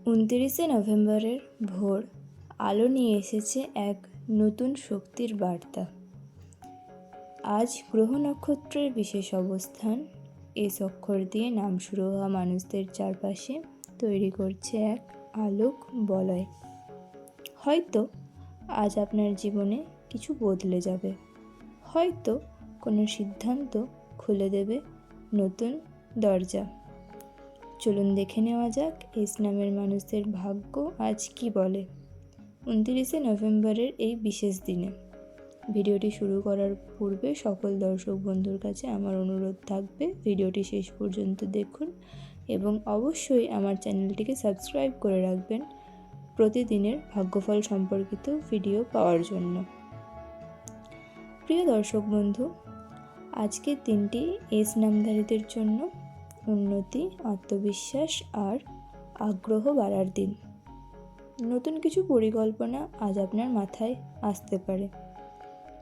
29শে নভেম্বরের ভোর আলো নিয়ে এসেছে এক নতুন শক্তির বার্তা। আজ গ্রহ নক্ষত্রের বিশেষ অবস্থান এস অক্ষর দিয়ে নাম শুরু হওয়া মানুষদের চারপাশে তৈরি করছে এক আলোক বলয়। হয়তো আজ আপনার জীবনে কিছু বদলে যাবে, হয়তো কোনো সিদ্ধান্ত খুলে দেবে নতুন দরজা। চলুন দেখে নেওয়া যাক এস নামের মানুষদের ভাগ্য আজ কি বলে 29শে নভেম্বরের এই বিশেষ দিনে। ভিডিওটি শুরু করার পূর্বে সকল দর্শক বন্ধুর কাছে আমার অনুরোধ থাকবে, ভিডিওটি শেষ পর্যন্ত দেখুন এবং অবশ্যই আমার চ্যানেলটিকে সাবস্ক্রাইব করে রাখবেন প্রতিদিনের ভাগ্যফল সম্পর্কিত ভিডিও পাওয়ার জন্য। প্রিয় দর্শক বন্ধু, আজকের দিনটি এস নামধারীদের জন্য উন্নতি, আত্মবিশ্বাস আর আগ্রহ বাড়ার দিন। নতুন কিছু পরিকল্পনা আজ আপনার মাথায় আসতে পারে।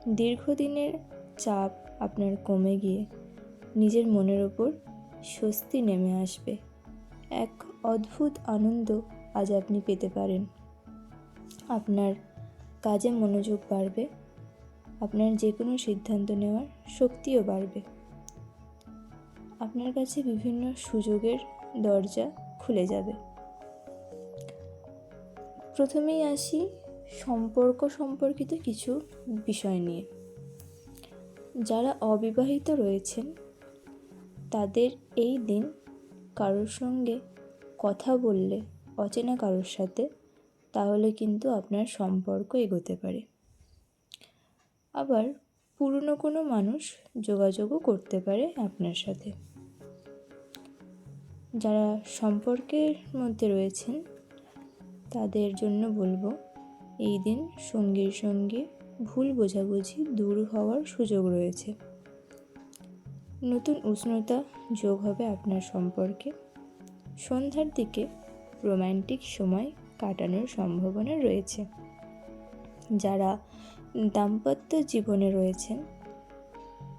দীর্ঘদিনের চাপ আপনার কমে গিয়ে নিজের মনের ওপর স্বস্তি নেমে আসবে। এক অদ্ভুত আনন্দ আজ আপনি পেতে পারেন। আপনার কাজে মনোযোগ বাড়বে, আপনার যে কোনো সিদ্ধান্ত নেওয়ার শক্তিও বাড়বে। আপনার কাছে বিভিন্ন সুযোগের দরজা খুলে যাবে। প্রথমেই আসি সম্পর্ক সম্পর্কিত কিছু বিষয় নিয়ে। যারা অবিবাহিত রয়েছেন তাদের এই দিন কারোর সঙ্গে কথা বললে, অচেনা কারোর সাথে, তাহলে কিন্তু আপনার সম্পর্ক এগোতে পারে। আবার পুরনো কোনো মানুষ যোগাযোগও করতে পারে আপনার সাথে। যারা সম্পর্কের মধ্যে রয়েছেন তাদের জন্য বলবো, এই দিন সঙ্গীর সঙ্গে ভুল বোঝাবুঝি দূর হওয়ার সুযোগ রয়েছে। নতুন উষ্ণতা যোগ হবে আপনার সম্পর্কে। সন্ধ্যার দিকে রোম্যান্টিক সময় কাটানোর সম্ভাবনা রয়েছে। যারা দাম্পত্য জীবনে রয়েছেন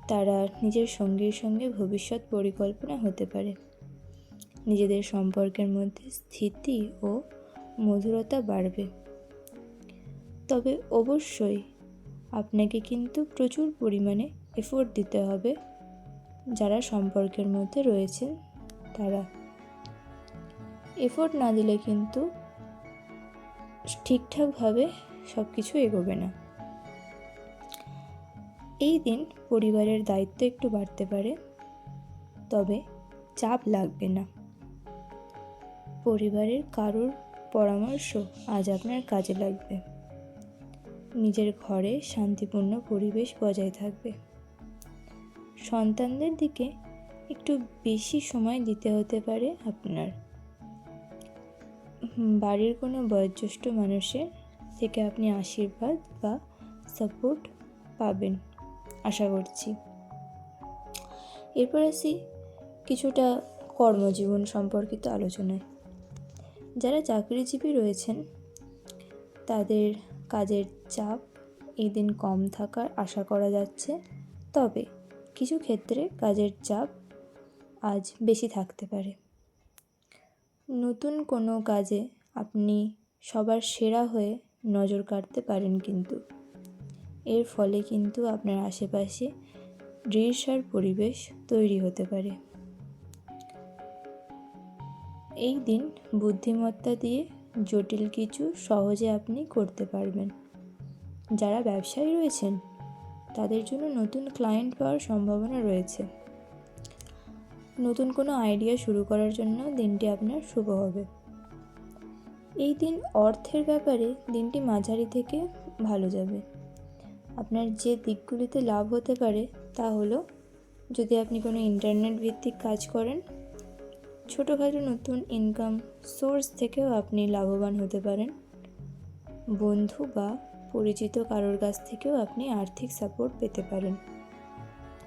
তারা নিজের সঙ্গীর সঙ্গে ভবিষ্যৎ পরিকল্পনা হতে পারে। নিজেদের সম্পর্কের মধ্যে স্থিতি ও মধুরতা বাড়বে। তবে অবশ্যই আপনাকে কিন্তু প্রচুর পরিমাণে এফোর্ট দিতে হবে। যারা সম্পর্কের মধ্যে রয়েছেন তারা এফোর্ট না দিলে কিন্তু ঠিকঠাকভাবে সব কিছু এগোবে না। এই দিন পরিবারের দায়িত্ব একটু বাড়তে পারে, তবে চাপ লাগবে না। পরিবারের কারোর পরামর্শ আজ আপনার কাজে লাগবে। নিজের ঘরে শান্তিপূর্ণ পরিবেশ বজায় থাকবে। সন্তানদের দিকে একটু বেশি সময় দিতে হতে পারে আপনার। বাড়ির কোনো বয়োজ্যেষ্ঠ মানুষের থেকে আপনি আশীর্বাদ বা সাপোর্ট পাবেন আশা করছি। এরপর আসি কিছুটা কর্মজীবন সম্পর্কিত আলোচনায়। যারা চাকরিজীবী রয়েছেন তাদের কাজের চাপ এই দিন কম থাকার আশা করা যাচ্ছে, তবে কিছু ক্ষেত্রে কাজের চাপ আজ বেশি থাকতে পারে। নতুন কোনো কাজে আপনি সবার সেরা হয়ে নজর কাড়তে পারেন, কিন্তু এর ফলে কিন্তু আপনার আশেপাশে ঈর্ষার পরিবেশ তৈরি হতে পারে। এই দিন বুদ্ধিমত্তা দিয়ে জটিল কিছু সহজে আপনি করতে পারবেন। যারা ব্যবসায়ী রয়েছেন তাদের জন্য নতুন ক্লায়েন্ট পাওয়ার সম্ভাবনা রয়েছে। নতুন কোনো আইডিয়া শুরু করার জন্য দিনটি আপনার শুভ হবে। এই দিন অর্থের ব্যাপারে দিনটি মাঝারি থেকে ভালো যাবে। আপনার যে দিকগুলিতে লাভ হতে পারে তা হলো, যদি আপনি কোনো ইন্টারনেট ভিত্তিক কাজ করেন, ছোটোখাটো নতুন ইনকাম সোর্স থেকেও আপনি লাভবান হতে পারেন। বন্ধু বা পরিচিত কারোর কাছ থেকেও আপনি আর্থিক সাপোর্ট পেতে পারেন।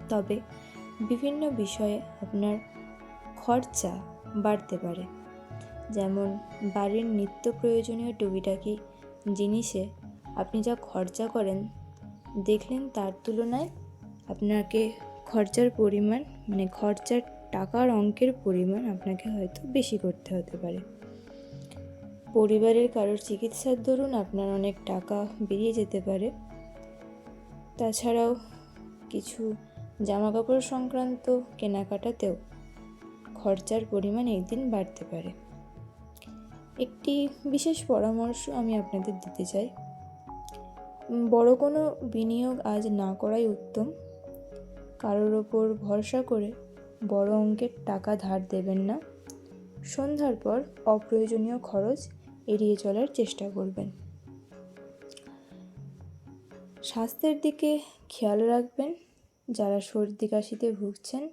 তবে বিভিন্ন বিষয়ে আপনার খরচা বাড়তে পারে। যেমন বাড়ির নিত্য প্রয়োজনীয় টুকিটাকি জিনিসে আপনি যা খরচা করেন, দেখলেন তার তুলনায় আপনাকে খরচার পরিমাণ, খরচার টাকার অঙ্কের পরিমাণ আপনাকে হয়তো বেশি করতে হতে পারে। পরিবারের কারোর চিকিৎসার দরুন আপনার অনেক টাকা বেরিয়ে যেতে পারে। তাছাড়াও কিছু জামাকাপড় সংক্রান্ত কেনাকাটাতেও খরচার পরিমাণ একদিন বাড়তে পারে। একটি বিশেষ পরামর্শ আমি আপনাদের দিতে চাই, বড় কোনো বিনিয়োগ আজ না করাই উত্তম। কারোর ওপর ভরসা করে বড় অঙ্কের টাকা ধার দেবেন না। সন্ধ্যার পর অপ্রয়োজনীয় খরচ এড়িয়ে চলার চেষ্টা করবেন। স্বাস্থ্যের দিকে খেয়াল রাখবেন। যারা সর্দি কাশিতে ভুগছেন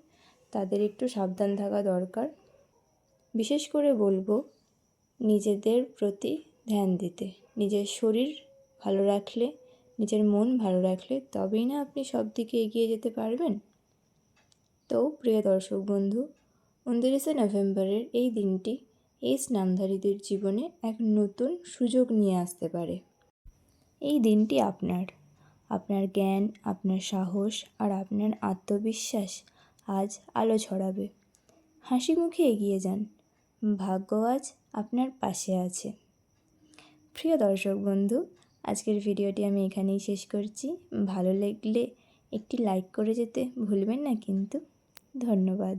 তাদের একটু সাবধান থাকা দরকার। বিশেষ করে বলবো নিজেদের প্রতি ধ্যান দিতে। নিজের শরীর ভালো রাখলে, নিজের মন ভালো রাখলে তবেই না আপনি সব দিকে এগিয়ে যেতে পারবেন। তো প্রিয় দর্শক বন্ধু, 29শে নভেম্বরের এই দিনটি এই স্নামধারীদের জীবনে এক নতুন সুযোগ নিয়ে আসতে পারে। এই দিনটি আপনার জ্ঞান, আপনার সাহস আর আপনার আত্মবিশ্বাস আজ আলো ছড়াবে। হাসি মুখে এগিয়ে যান, ভাগ্য আজ আপনার পাশে আছে। প্রিয় দর্শক বন্ধু, আজকের ভিডিওটি আমি এখানেই শেষ করছি। ভালো লাগলে একটি লাইক করে যেতে ভুলবেন না কিন্তু। ধন্যবাদ।